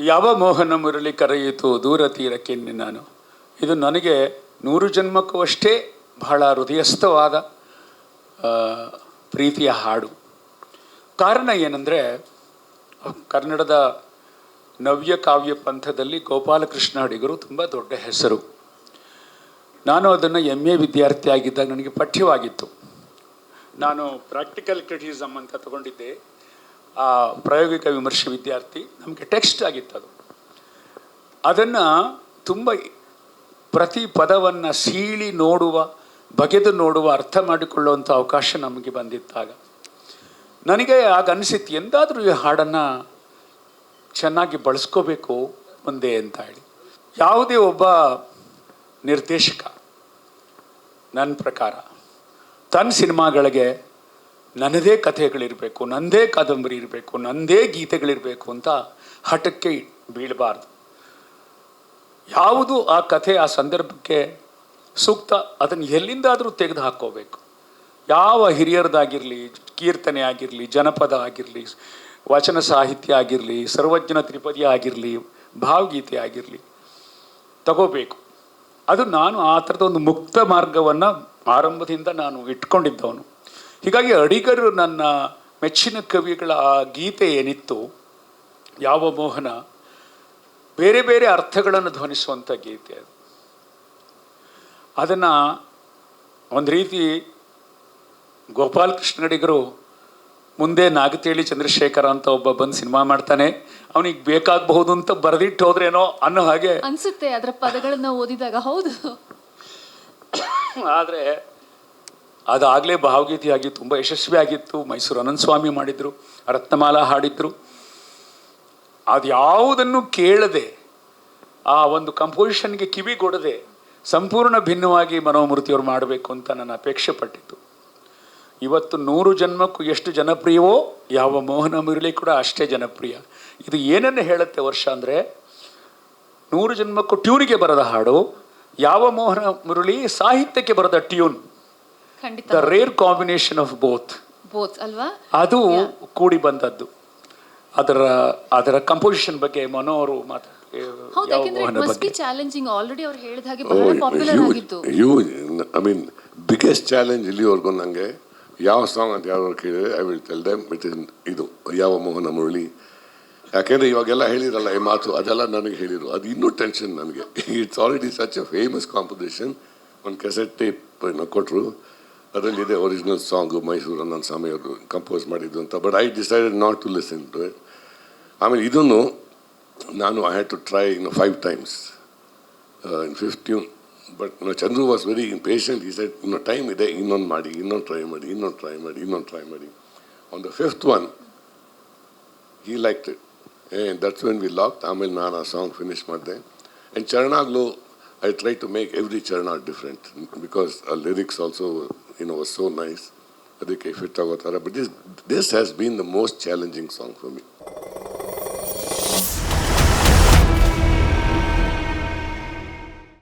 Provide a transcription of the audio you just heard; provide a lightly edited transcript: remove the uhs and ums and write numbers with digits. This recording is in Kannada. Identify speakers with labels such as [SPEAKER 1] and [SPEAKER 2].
[SPEAKER 1] ಯಾವ ಮೋಹನ ಮುರಳಿ ಕರೆಯಿತು ದೂರ ತೀರಕ್ಕೆ ನಾನು. ಇದು ನನಗೆ 100 ಜನ್ಮಕ್ಕೂ ಅಷ್ಟೇ ಬಹಳ ಹೃದಯಸ್ಥವಾದ ಪ್ರೀತಿಯ ಹಾಡು. ಕಾರಣ ಏನಂದರೆ, ಕನ್ನಡದ ನವ್ಯ ಕಾವ್ಯ ಪಂಥದಲ್ಲಿ ಗೋಪಾಲಕೃಷ್ಣ ಅಡಿಗರು ತುಂಬ ದೊಡ್ಡ ಹೆಸರು. ನಾನು ಅದನ್ನು MA ವಿದ್ಯಾರ್ಥಿ ಆಗಿದ್ದಾಗ ನನಗೆ ಪಠ್ಯವಾಗಿತ್ತು. ನಾನು ಪ್ರಾಕ್ಟಿಕಲ್ ಕ್ರಿಟಿಸಿಸಮ್ ಅಂತ ತಗೊಂಡಿದ್ದೆ, ಆ ಪ್ರಾಯೋಗಿಕ ವಿಮರ್ಶೆ ವಿದ್ಯಾರ್ಥಿ. ನಮಗೆ ಟೆಕ್ಸ್ಟ್ ಆಗಿತ್ತು ಅದು. ಅದನ್ನು ತುಂಬ ಪ್ರತಿ ಪದವನ್ನು ಸೀಳಿ ನೋಡುವ, ಬಗೆದು ನೋಡುವ, ಅರ್ಥ ಮಾಡಿಕೊಳ್ಳುವಂಥ ಅವಕಾಶ ನಮಗೆ ಬಂದಿತ್ತಾಗ. ನನಗೆ ಆಗ ಅನಿಸಿತ್ತು, ಎಂದಾದರೂ ಈ ಹಾಡನ್ನು ಚೆನ್ನಾಗಿ ಬಳಸ್ಕೋಬೇಕು ಮುಂದೆ ಅಂತ ಹೇಳಿ. ಯಾವುದೇ ಒಬ್ಬ ನಿರ್ದೇಶಕ ನನ್ನ ಪ್ರಕಾರ ತನ್ನ ಸಿನಿಮಾಗಳಿಗೆ ನನ್ನದೇ ಕಥೆಗಳಿರಬೇಕು, ನನ್ನದೇ ಕಾದಂಬರಿ ಇರಬೇಕು, ನನ್ನದೇ ಗೀತೆಗಳಿರಬೇಕು ಅಂತ ಹಠಕ್ಕೆ ಬೀಳಬಾರ್ದು. ಯಾವುದು ಆ ಕಥೆ ಆ ಸಂದರ್ಭಕ್ಕೆ ಸೂಕ್ತ ಅದನ್ನು ಎಲ್ಲಿಂದಾದರೂ ತೆಗೆದು ಹಾಕ್ಕೋಬೇಕು. ಯಾವ ಹಿರಿಯರದಾಗಿರಲಿ, ಕೀರ್ತನೆ ಆಗಿರಲಿ, ಜನಪದ ಆಗಿರಲಿ, ವಚನ ಸಾಹಿತ್ಯ ಆಗಿರಲಿ, ಸರ್ವಜ್ಞ ತ್ರಿಪದಿ ಆಗಿರಲಿ, ಭಾವಗೀತೆ ಆಗಿರಲಿ ತಗೋಬೇಕು. ಅದು ನಾನು ಆ ಥರದ ಒಂದು ಮುಕ್ತ ಮಾರ್ಗವನ್ನು ಆರಂಭದಿಂದ ನಾನು ಇಟ್ಕೊಂಡಿದ್ದವನು. ಹೀಗಾಗಿ ಅಡಿಗರು ನನ್ನ ಮೆಚ್ಚಿನ ಕವಿಗಳ ಆ ಗೀತೆ ಏನಿತ್ತು, ಯಾವ ಮೋಹನ, ಬೇರೆ ಬೇರೆ ಅರ್ಥಗಳನ್ನು ಧ್ವನಿಸುವಂಥ ಗೀತೆ ಅದು. ಅದನ್ನು ಒಂದು ರೀತಿ ಗೋಪಾಲಕೃಷ್ಣ ಅಡಿಗರು ಮುಂದೆ ನಾಗತೇಳಿ ಚಂದ್ರಶೇಖರ ಅಂತ ಒಬ್ಬ ಬಂದು ಸಿನಿಮಾ ಮಾಡ್ತಾನೆ, ಅವನಿಗೆ ಬೇಕಾಗಬಹುದು ಅಂತ ಬರೆದಿಟ್ಟು ಹೋದ್ರೇನೋ ಅನ್ನೋ ಹಾಗೆ
[SPEAKER 2] ಅನ್ಸುತ್ತೆ ಅದರ ಪದಗಳನ್ನ ಓದಿದಾಗ. ಹೌದು,
[SPEAKER 1] ಆದರೆ ಅದಾಗಲೇ ಭಾವಗೀತೆಯಾಗಿ ತುಂಬ ಯಶಸ್ವಿಯಾಗಿತ್ತು. ಮೈಸೂರು ಅನಂತಸ್ವಾಮಿ ಮಾಡಿದರು, ರತ್ನಮಾಲಾ ಹಾಡಿದ್ರು. ಅದು ಯಾವುದನ್ನು ಕೇಳದೆ, ಆ ಒಂದು ಕಂಪೋಸಿಷನ್ಗೆ ಕಿವಿಗೊಡದೆ ಸಂಪೂರ್ಣ ಭಿನ್ನವಾಗಿ ಮನೋಮೂರ್ತಿಯವರು ಮಾಡಬೇಕು ಅಂತ ನಾನು ಅಪೇಕ್ಷೆ ಪಟ್ಟಿದ್ದು. ಇವತ್ತು 100 ಜನ್ಮಕ್ಕೂ ಎಷ್ಟು ಜನಪ್ರಿಯವೋ ಯಾವ ಮೋಹನ ಮುರಳಿ ಕೂಡ ಅಷ್ಟೇ ಜನಪ್ರಿಯ. ಇದು ಏನನ್ನು ಹೇಳುತ್ತೆ ವರ್ಷ ಅಂದರೆ, 100 ಜನ್ಮಕ್ಕೂ ಟ್ಯೂನಿಗೆ ಬರದ ಹಾಡು, ಯಾವ ಮೋಹನ ಮುರಳಿ ಸಾಹಿತ್ಯಕ್ಕೆ ಬರದ tune. The rare combination of both
[SPEAKER 2] ಅಲ್ವಾ,
[SPEAKER 1] ಅದು ಕೂಡಿ ಬಂದದ್ದು. ಅದರ ಕಂಪೋಸಿಷನ್ ಬಗ್ಗೆ ಮನೋ ಅವರು
[SPEAKER 3] ಬಿಗ್ಗೆಸ್ಟ್ ಚಾಲೆಂಜ್ ಇಲ್ಲಿವರೆಗೂ ನನಗೆ ಯಾವ ಸಾಂಗ್ ಅಂತ ಯಾರು ಕೇಳಿದ್ರೆ I will tell them it is ಇದು ಯಾವ ಮೋಹನ ಮುರಳಿ. ಯಾಕೆಂದರೆ ಇವಾಗೆಲ್ಲ ಹೇಳಿರಲ್ಲ ಈ ಮಾತು, ಅದೆಲ್ಲ ನನಗೆ ಹೇಳಿರು. ಅದು ಇನ್ನೂ ಟೆನ್ಷನ್ ನನಗೆ. It's already such A famous composition. ಒಂದು ಕೆಸೆಟ್ ಟೇಪ್ ಕೊಟ್ಟರು, ಅದರಲ್ಲಿದೆ ಒರಿಜಿನಲ್ ಸಾಂಗು, ಮೈಸೂರು ನನ್ನ ಸ್ವಾಮಿಯವರು ಕಂಪೋಸ್ ಮಾಡಿದ್ದು ಅಂತ. But I decided not to listen to it. ಆಮೇಲೆ ಇದನ್ನು ನಾನು I had to try 5 times in 5th tune. But Chandru was very impatient. ಈ ಸೈಡ್ ಇನ್ನೂ ಟೈಮ್ ಇದೆ, ಇನ್ನೊಂದು ಮಾಡಿ, ಇನ್ನೊಂದು ಟ್ರೈ ಮಾಡಿ. ಆನ್ ದ 5th one he liked it and that's when we locked. ಆಮೇಲೆ ನಾನು ಆ ಸಾಂಗ್ ಫಿನಿಶ್ ಮಾಡಿದೆ. ಆ್ಯಂಡ್ ಚರಣಾಗ್ಲೂ I try to make every charna different because lyrics also was so nice. ಅದಕ್ಕೆ ಫಿಟ್ ಆಗೋ ಥರ. But this has been the most challenging song for me.